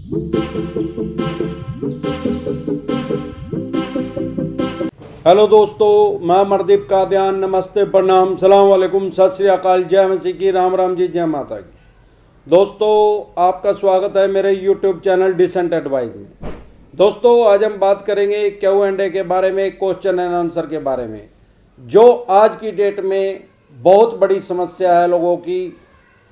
Hello दोस्तों, मैं अमरदीप कादियान। नमस्ते, प्रणाम, सलाम वालेकुम, सत श्री अकाल, जय मसीह की, राम राम जी, जय माता की। दोस्तों, आपका स्वागत है मेरे यूट्यूब चैनल डिसेंट एडवाइस में। दोस्तों, आज हम बात करेंगे Q&A के बारे में, क्वेश्चन एंड आंसर के बारे में, जो आज की डेट में बहुत बड़ी समस्या है लोगों की,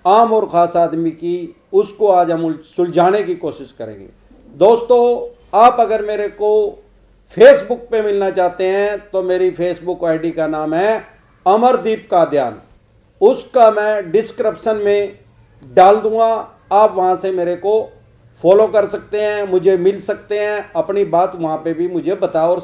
आम और ख़ास आदमी की। उसको आज हम सुलझाने की कोशिश करेंगे। दोस्तों, आप अगर मेरे को फेसबुक पे मिलना चाहते हैं तो मेरी फेसबुक आईडी का नाम है अमरदीप कादियान। उसका मैं डिस्क्रिप्शन में डाल दूंगा, आप वहां से मेरे को फॉलो कर सकते हैं, मुझे मिल सकते हैं, अपनी बात वहां पे भी मुझे बता और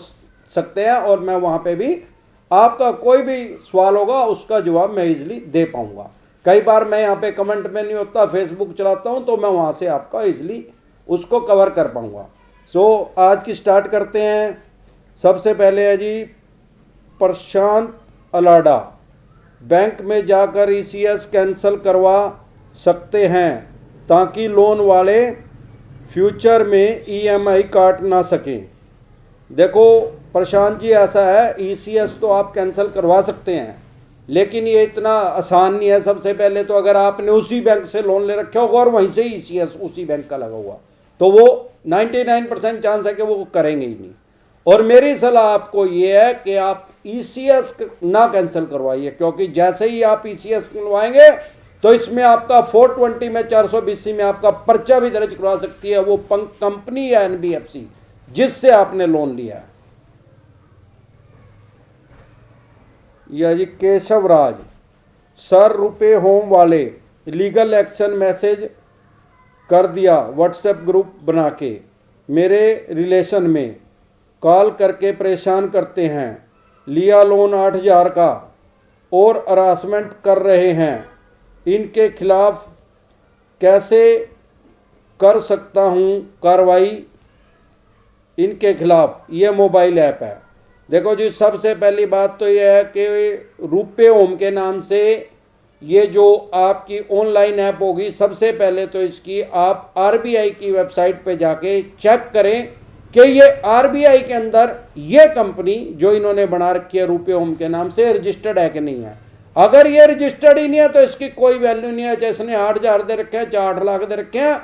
सकते हैं, और मैं वहां पे भी आपका कोई भी सवाल होगा उसका जवाब मैं इजीली दे पाऊंगा। कई बार मैं यहाँ पे कमेंट में नहीं होता, फेसबुक चलाता हूँ, तो मैं वहां से आपका इजीली उसको कवर कर पाऊंगा। आज की स्टार्ट करते हैं। सबसे पहले है जी प्रशांत अलाडा, बैंक में जाकर ECS कैंसिल करवा सकते हैं ताकि लोन वाले फ्यूचर में EMI काट ना सकें। देखो प्रशांत जी, ऐसा है, ECS तो आप कैंसिल करवा सकते हैं, लेकिन ये इतना आसान नहीं है। सबसे पहले तो अगर आपने उसी बैंक से लोन ले रखा होगा और वहीं से ECS उसी बैंक का लगा हुआ, तो वो 99% चांस है कि वो करेंगे ही नहीं। और मेरी सलाह आपको ये है कि आप ECS ना कैंसिल करवाइए, क्योंकि जैसे ही आप ECS करवाएंगे तो इसमें आपका 420 में 420 में आपका पर्चा भी दर्ज करवा सकती है वो कंपनी या NBFC जिससे आपने लोन लिया है। यह जी केशव राज, सर रुपए होम वाले लीगल एक्शन मैसेज कर दिया, व्हाट्सएप ग्रुप बना के मेरे रिलेशन में कॉल करके परेशान करते हैं, लिया लोन 8,000 का और हरासमेंट कर रहे हैं, इनके खिलाफ कैसे कर सकता हूं कार्रवाई इनके खिलाफ? ये मोबाइल ऐप है। देखो जी, सबसे पहली बात तो यह है कि रुपए होम के नाम से ये जो आपकी ऑनलाइन ऐप होगी, सबसे पहले तो इसकी आप RBI की वेबसाइट पे जाके चेक करें कि ये RBI के अंदर ये कंपनी जो इन्होंने बना रखी है रुपए होम के नाम से रजिस्टर्ड है कि नहीं है। अगर ये रजिस्टर्ड ही नहीं है तो इसकी कोई वैल्यू नहीं है। जैसे 8,000 दे रखे हैं, 8 लाख दे रखे हैं,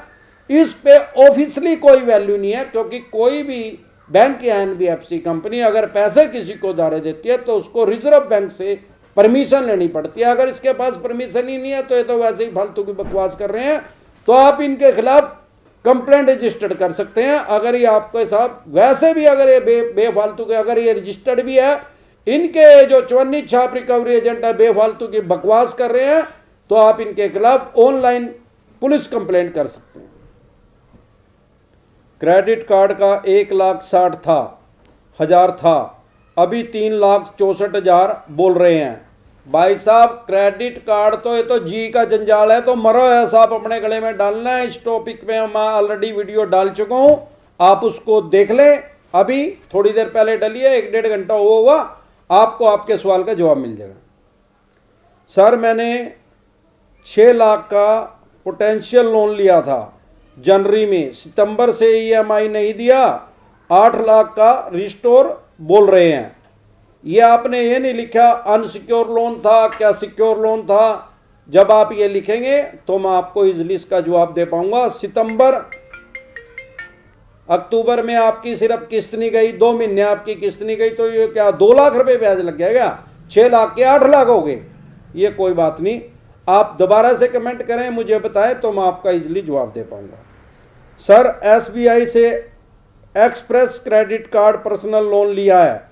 इस पे ऑफिशियली कोई वैल्यू नहीं है, क्योंकि कोई भी बैंक या NBFC कंपनी अगर पैसे किसी को उधारे देती है तो उसको रिजर्व बैंक से परमिशन लेनी पड़ती है। अगर इसके पास परमिशन ही नहीं है तो ये तो वैसे ही फालतू की बकवास कर रहे हैं। तो आप इनके खिलाफ कंप्लेंट रजिस्टर्ड कर सकते हैं। अगर ये आपके साथ वैसे भी अगर ये बेफालतू के, अगर ये रजिस्टर्ड भी है, इनके जो चवन्नी छाप रिकवरी एजेंट है बेफालतू की बकवास कर रहे हैं, तो आप इनके खिलाफ ऑनलाइन पुलिस कंप्लेंट कर सकते हैं। क्रेडिट कार्ड का 1,60,000 था, अभी 3,64,000 बोल रहे हैं। भाई साहब, क्रेडिट कार्ड तो ये तो जी का जंजाल है, तो मरो है साहब अपने गले में डालना है। इस टॉपिक पे मैं ऑलरेडी वीडियो डाल चुका हूं, आप उसको देख लें। अभी थोड़ी देर पहले डाली है, 1-1.5 घंटा हुआ, आपको आपके सवाल का जवाब मिल जाएगा। सर, मैंने 6 लाख का पोटेंशियल लोन लिया था जनवरी में, सितंबर से EMI नहीं दिया, 8 लाख का रिस्टोर बोल रहे हैं। ये आपने ये नहीं लिखा अनसिक्योर लोन था, क्या सिक्योर लोन था? जब आप ये लिखेंगे तो मैं आपको इजीली इसका जवाब दे पाऊंगा। सितंबर अक्टूबर में आपकी सिर्फ किस्त नहीं गई, 2 महीने आपकी किस्त नहीं गई, तो ये क्या 2 लाख रुपए ब्याज लग गया क्या? 6 लाख के 8 लाख हो गए? ये कोई बात नहीं, आप दोबारा से कमेंट करें, मुझे बताएं, तो मैं आपका इजीली जवाब दे पाऊंगा। सर, SBI से express credit card personal loan लिया है,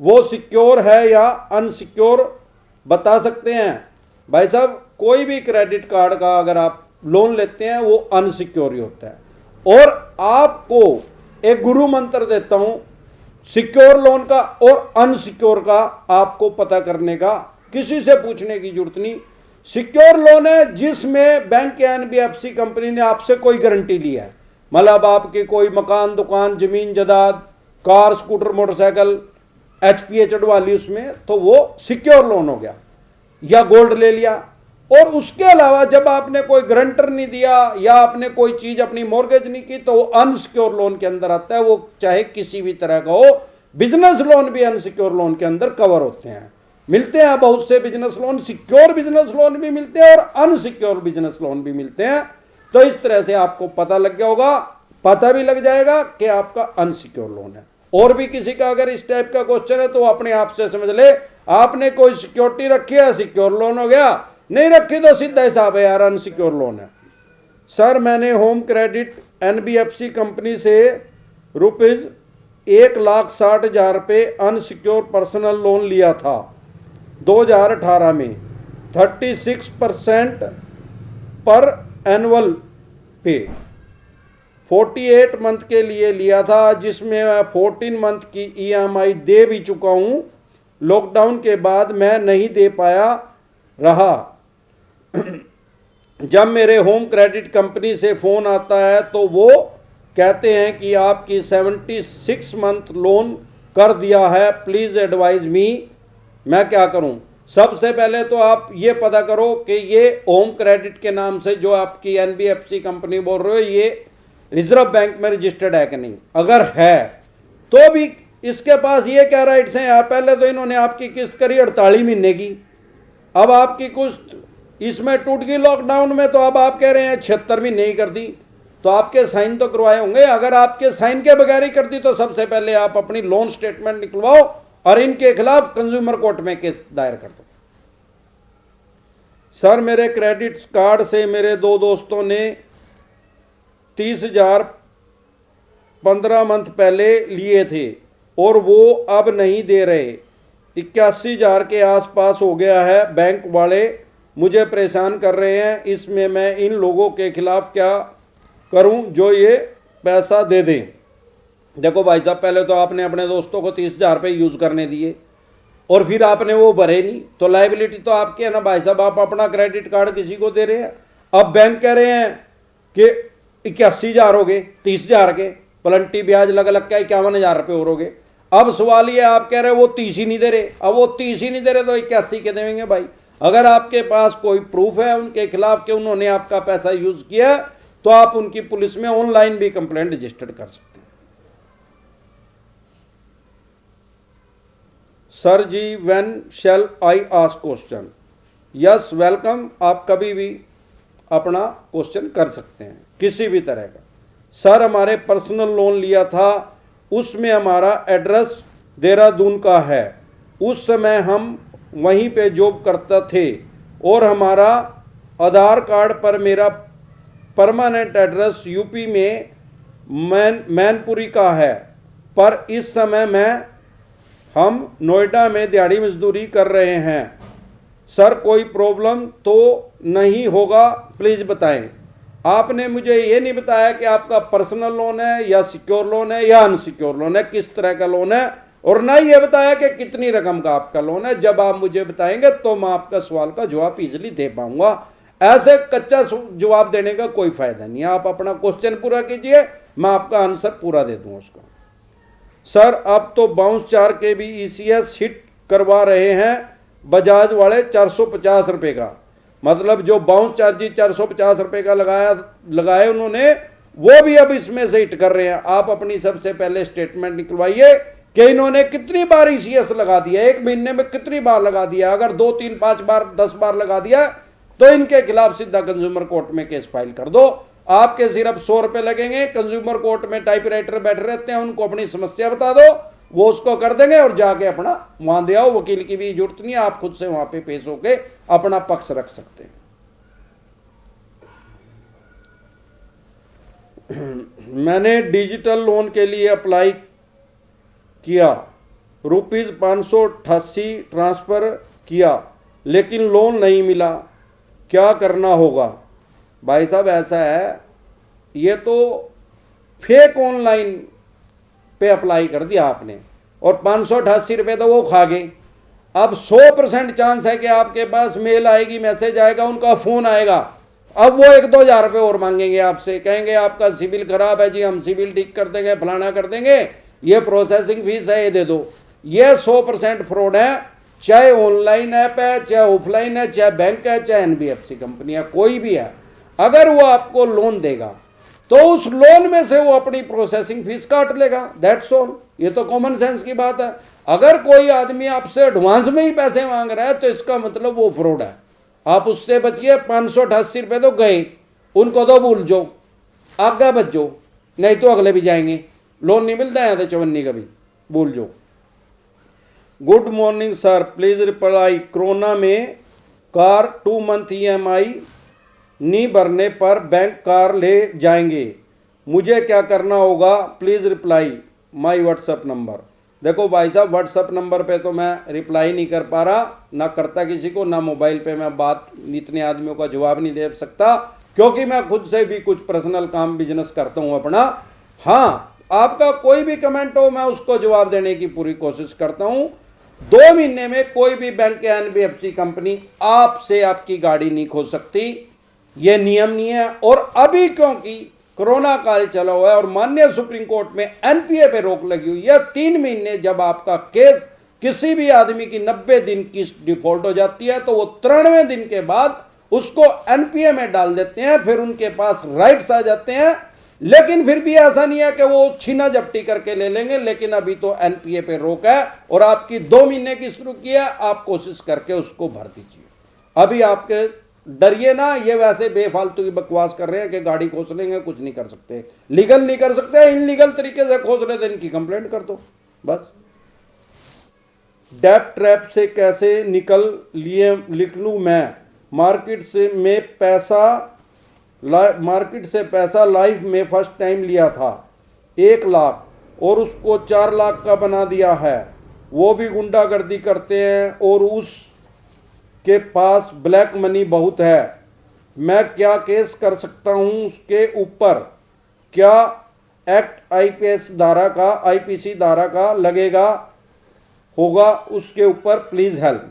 वो सिक्योर है या अनसिक्योर बता सकते हैं? भाई साहब, कोई भी क्रेडिट कार्ड का अगर आप लोन लेते हैं वो अनसिक्योर ही होता है। और आपको एक गुरु मंत्र देता हूं, सिक्योर लोन का और अनसिक्योर का आपको पता करने का किसी से पूछने की जरूरत नहीं। सिक्योर लोन है जिसमें बैंक या NBFC कंपनी ने आपसे कोई गारंटी ली है, मतलब आपके कोई मकान, दुकान, जमीन जायदाद, कार, स्कूटर, मोटरसाइकिल HPA चढ़वा ली उसमें, तो वो सिक्योर लोन हो गया। या गोल्ड ले लिया और उसके अलावा जब आपने कोई गारंटर नहीं दिया या आपने कोई चीज अपनी मॉर्गेज नहीं की तो वो अनसिक्योर लोन के अंदर आता है। वो चाहे किसी भी तरह का हो, बिजनेस लोन भी अनसिक्योर लोन के अंदर कवर होते हैं। मिलते हैं बहुत से business loan, secure business loan भी मिलते हैं और अनसिक्योर बिजनेस लोन भी मिलते हैं। तो इस तरह से आपको पता लग गया होगा, पता भी लग जाएगा कि आपका अनसिक्योर लोन है। और भी किसी का अगर इस टाइप का क्वेश्चन है तो अपने आप से समझ ले, आपने कोई सिक्योरिटी रखी है, सिक्योर लोन हो गया, नहीं रखी तो सीधा हिसाब है यार, अनसिक्योर लोन है। सर मैंने होम क्रेडिट एनबीएफसी कंपनी से ₹1,60,000 रुपये अनसिक्योर पर्सनल लोन लिया था 2018 में, 36% पर एनुअल पे 48 मंथ के लिए लिया था, जिसमें मैं 14 मंथ की ईएमआई दे भी चुका हूं। लॉकडाउन के बाद मैं नहीं दे पाया रहा। जब मेरे होम क्रेडिट कंपनी से फोन आता है तो वो कहते हैं कि आपकी 76 मंथ लोन कर दिया है, प्लीज एडवाइज मी, मैं क्या करूं। सबसे पहले तो आप ये पता करो कि ये होम क्रेडिट के नाम से जो आपकी एनबीएफसी कंपनी बोल रहे हो ये रिजर्व बैंक में रजिस्टर्ड है कि नहीं। अगर है तो भी इसके पास ये क्या राइट्स हैं यार। पहले तो इन्होंने आपकी किस्त करी 48 महीने की, अब आपकी किस्त इसमें टूट गई लॉकडाउन में, तो अब आप कह रहे हैं 76 महीने ही कर दी। तो आपके साइन तो करवाए होंगे। अगर आपके साइन के बगैर ही कर दी तो सबसे पहले आप अपनी लोन स्टेटमेंट निकलवाओ और इनके खिलाफ कंज्यूमर कोर्ट में केस दायर कर दो। सर मेरे क्रेडिट कार्ड से मेरे 2 दोस्तों ने 30,000 15 मंथ पहले लिए थे और वो अब नहीं दे रहे। 81,000 के आसपास हो गया है। बैंक वाले मुझे परेशान कर रहे हैं। इसमें मैं इन लोगों के खिलाफ क्या करूं जो ये पैसा दे दें। देखो भाई साहब, पहले तो आपने अपने दोस्तों को 30,000 रुपये यूज़ करने दिए और फिर आपने वो भरे नहीं, तो लाइबिलिटी तो आपकी है ना भाई साहब। आप अपना क्रेडिट कार्ड किसी को दे रहे हैं। अब बैंक कह रहे हैं कि 81,000 हो गए, 30,000 के प्लंटी ब्याज लग लग के 51,000 रुपये और हो गए। अब सवाल ये आप कह रहे हो वो 30 ही नहीं दे रहे। अब वो 30 ही नहीं दे रहे तो 81 के देंगे भाई। अगर आपके पास कोई प्रूफ है उनके खिलाफ कि उन्होंने आपका पैसा यूज किया तो आप उनकी पुलिस में ऑनलाइन भी कंप्लेंट रजिस्टर्ड कर सकते हैं। Sir ji when shall I ask question. Yes welcome, आप कभी भी अपना क्वेश्चन कर सकते हैं किसी भी तरह का। सर हमारे पर्सनल लोन लिया था, उसमें हमारा एड्रेस देहरादून का है। उस समय हम वहीं पे जॉब करते थे और हमारा आधार कार्ड पर मेरा परमानेंट एड्रेस यूपी में मैनपुरी का है, पर इस समय हम नोएडा में दिहाड़ी मजदूरी कर रहे हैं। सर कोई प्रॉब्लम तो नहीं होगा, प्लीज़ बताएं। आपने मुझे ये नहीं बताया कि आपका पर्सनल लोन है या सिक्योर लोन है या अनसिक्योर लोन है, किस तरह का लोन है, और ना ये बताया कि कितनी रकम का आपका लोन है। जब आप मुझे बताएंगे तो मैं आपका सवाल का जवाब इजीली दे पाऊंगा। ऐसे कच्चा जवाब देने का कोई फायदा नहीं है। आप अपना क्वेश्चन पूरा कीजिए, मैं आपका आंसर पूरा दे दूंगा उसका। सर अब तो बाउंस 4 के भी ईसीएस हिट करवा रहे हैं बजाज वाले 450 रुपये का। मतलब जो बाउंस चार्ज 450 रुपये का लगाए उन्होंने, वो भी अब इसमें से हिट कर रहे हैं। आप अपनी सबसे पहले स्टेटमेंट निकलवाइए कि इन्होंने कितनी बार ईसीएस लगा दिया, एक महीने में कितनी बार लगा दिया। अगर 2, 3, 5 बार 10 बार लगा दिया तो इनके खिलाफ सीधा कंज्यूमर कोर्ट में केस फाइल कर दो। आपके सिर्फ 100 रुपए लगेंगे। कंज्यूमर कोर्ट में टाइपराइटर बैठे रहते हैं, उनको अपनी समस्या बता दो, वो उसको कर देंगे और जाके अपना वहां दे आओ। वकील की भी जरूरत नहीं है, आप खुद से वहां पे पेश होके अपना पक्ष रख सकते हैं। मैंने डिजिटल लोन के लिए अप्लाई किया, ₹588 ट्रांसफर किया, लेकिन लोन नहीं मिला, क्या करना होगा। भाई साहब ऐसा है, ये तो फेक ऑनलाइन पे अप्लाई कर दिया आपने और 588 रुपये तो वो खा गए। अब 100% चांस है कि आपके पास मेल आएगी, मैसेज आएगा, उनका फोन आएगा। अब वो 1-2 हज़ार रुपये और मांगेंगे आपसे, कहेंगे आपका सिविल खराब है जी, हम सिविल ठीक कर देंगे, फलाना कर देंगे, ये प्रोसेसिंग फीस है, ये दे दो। ये 100% फ्रॉड है। चाहे ऑनलाइन ऐप है, चाहे ऑफलाइन है, चाहे बैंक है, चाहे एनबीएफसी कंपनी है, कोई भी है, अगर वो आपको लोन देगा तो उस लोन में से वो अपनी प्रोसेसिंग फीस काट लेगा, दैट्स ऑल। ये तो कॉमन सेंस की बात है। अगर कोई आदमी आपसे एडवांस में ही पैसे मांग रहा है तो इसका मतलब वो फ्रॉड है। आप उससे बचिए। 588 रुपये तो गए, उनको तो भूल जाओ, आगे बच जाओ, नहीं तो अगले भी जाएंगे। लोन नहीं मिलता है तो चवन्नी का भी भूल जाओ। Good morning sir, please reply. Corona में कार 2 मंथ EMI नहीं भरने पर बैंक कार ले जाएंगे, मुझे क्या करना होगा? Please reply my WhatsApp number. देखो भाई साहब, व्हाट्सएप नंबर पे तो मैं रिप्लाई नहीं कर पा रहा, ना करता किसी को, ना मोबाइल पे मैं बात इतने आदमियों का जवाब नहीं दे सकता, क्योंकि मैं खुद से भी कुछ पर्सनल काम बिजनेस करता हूं अपना। हाँ, आपका कोई भी कमेंट हो मैं उसको जवाब देने की पूरी कोशिश करता हूं। 2 महीने में कोई भी बैंक या एनबीएफसी कंपनी आपसे आपकी गाड़ी नहीं खो सकती, ये नियम नहीं है। और अभी क्योंकि कोरोना काल चला हुआ है और माननीय सुप्रीम कोर्ट में एनपीए पे रोक लगी हुई है, 3 महीने जब आपका केस किसी भी आदमी की 90 दिन की डिफॉल्ट हो जाती है तो वो 93वें दिन के बाद उसको एनपीए में डाल देते हैं, फिर उनके पास राइट्स आ जाते हैं। लेकिन फिर भी ऐसा नहीं है कि वो छीना झपटी करके ले लेंगे, लेकिन अभी तो एनपीए पे रोक है और आपकी 2 महीने की शुरू की है, आप कोशिश करके उसको भर दीजिए। अभी आपके डरिए ना, ये वैसे बेफालतू की बकवास कर रहे हैं कि गाड़ी खोस लेंगे, कुछ नहीं कर सकते, लीगल नहीं कर सकते, इनलीगल तरीके से खोस रहे थे, इनकी कंप्लेंट कर दो बस। डेब्ट ट्रैप से कैसे निकलूं मैं? मार्केट से पैसा लाइफ में फर्स्ट टाइम लिया था 1 लाख और उसको 4 लाख का बना दिया है। वो भी गुंडागर्दी करते हैं और उसके पास ब्लैक मनी बहुत है। मैं क्या केस कर सकता हूं उसके ऊपर? क्या एक्ट आईपीसी धारा का लगेगा होगा उसके ऊपर? Please help.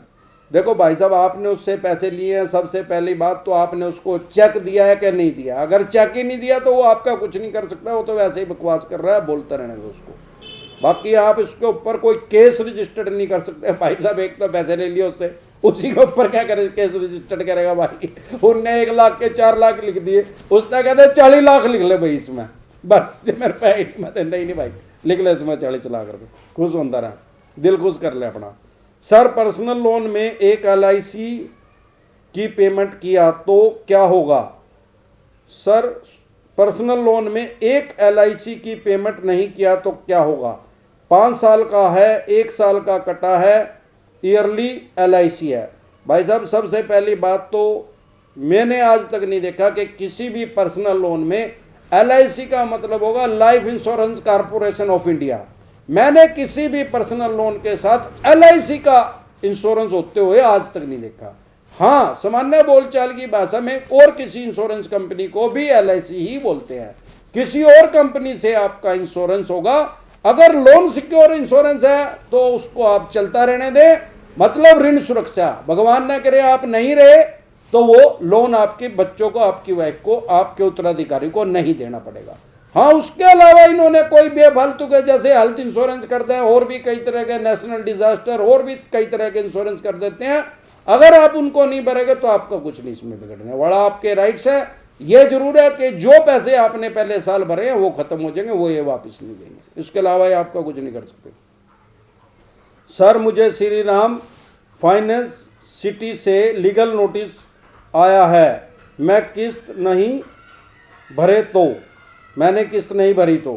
देखो भाई साहब, आपने उससे पैसे लिए हैं, सबसे पहली बात तो आपने उसको चेक दिया है कि नहीं दिया? अगर चेक ही नहीं दिया तो वो आपका कुछ नहीं कर सकता, वो तो वैसे ही बकवास कर रहा है, बोलता रहने दो उसको। बाकी आप इसके ऊपर कोई केस रजिस्टर्ड नहीं कर सकते भाई साहब। एक तो पैसे ले लिए उससे, उसी के ऊपर क्या करे, केस रजिस्टर्ड करेगा भाई? उनने 1 लाख के 4 लाख लिख दिए, उसने कहते 40 लाख लिख ले भाई इसमें, बस मेरे पैसे में नहीं भाई लिख ले इसमें 40 लाख रुपये, खुश होता रहा, दिल खुश कर ले अपना। सर, पर्सनल लोन में एक LIC की पेमेंट किया तो क्या होगा? सर, पर्सनल लोन में एक LIC की पेमेंट नहीं किया तो क्या होगा? 5 साल का है, 1 साल का कटा है, ईयरली LIC है। भाई साहब, सबसे पहली बात तो मैंने आज तक नहीं देखा कि किसी भी पर्सनल लोन में LIC का मतलब होगा life insurance corporation of India. मैंने किसी भी पर्सनल लोन के साथ LIC का इंश्योरेंस होते हुए आज तक नहीं देखा। हाँ, सामान्य बोलचाल की भाषा में और किसी इंश्योरेंस कंपनी को भी LIC ही बोलते हैं। किसी और कंपनी से आपका इंश्योरेंस होगा, अगर लोन सिक्योर इंश्योरेंस है तो उसको आप चलता रहने दें, मतलब ऋण सुरक्षा। भगवान ना करे आप नहीं रहे तो वो लोन आपके बच्चों को, आपकी वाइफ को, आपके उत्तराधिकारी को नहीं देना पड़ेगा। हाँ, उसके अलावा इन्होंने कोई बेफालतू के जैसे हेल्थ इंश्योरेंस करते हैं, और भी कई तरह के नेशनल डिजास्टर, और भी कई तरह के इंश्योरेंस कर देते हैं। अगर आप उनको नहीं भरेंगे तो आपका कुछ नहीं इसमें बिगड़ने वाला, आपके राइट्स है। ये जरूर है कि जो पैसे आपने पहले साल भरे हैं वो खत्म हो जाएंगे, वो ये वापस नहीं देंगे, इसके अलावा ये आपका कुछ नहीं कर सकते। सर, मुझे श्री राम फाइनेंस सिटी से लीगल नोटिस आया है, मैं किस्त नहीं भरे तो, मैंने किस्त नहीं भरी तो।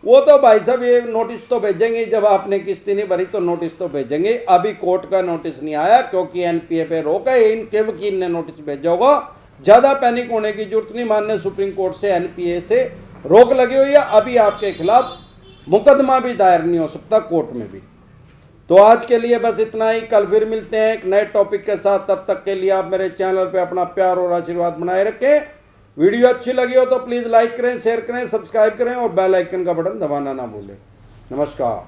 वो तो भाई साहब ये नोटिस तो भेजेंगे, जब आपने किस्त नहीं भरी तो नोटिस तो भेजेंगे। अभी कोर्ट का नोटिस नहीं आया क्योंकि एनपीए पे रोक है, इनके वकील ने नोटिस भेजा होगा। ज्यादा पैनिक होने की जरूरत नहीं, माननीय सुप्रीम कोर्ट से एनपीए से रोक लगी हुई है, अभी आपके खिलाफ मुकदमा भी दायर नहीं हो सकता कोर्ट में भी। तो आज के लिए बस इतना ही, कल फिर मिलते हैं एक नए टॉपिक के साथ। तब तक के लिए आप मेरे चैनल पे अपना प्यार और आशीर्वाद बनाए रखें। वीडियो अच्छी लगी हो तो प्लीज लाइक करें, शेयर करें, सब्सक्राइब करें और बेल आइकन का बटन दबाना ना भूलें। नमस्कार।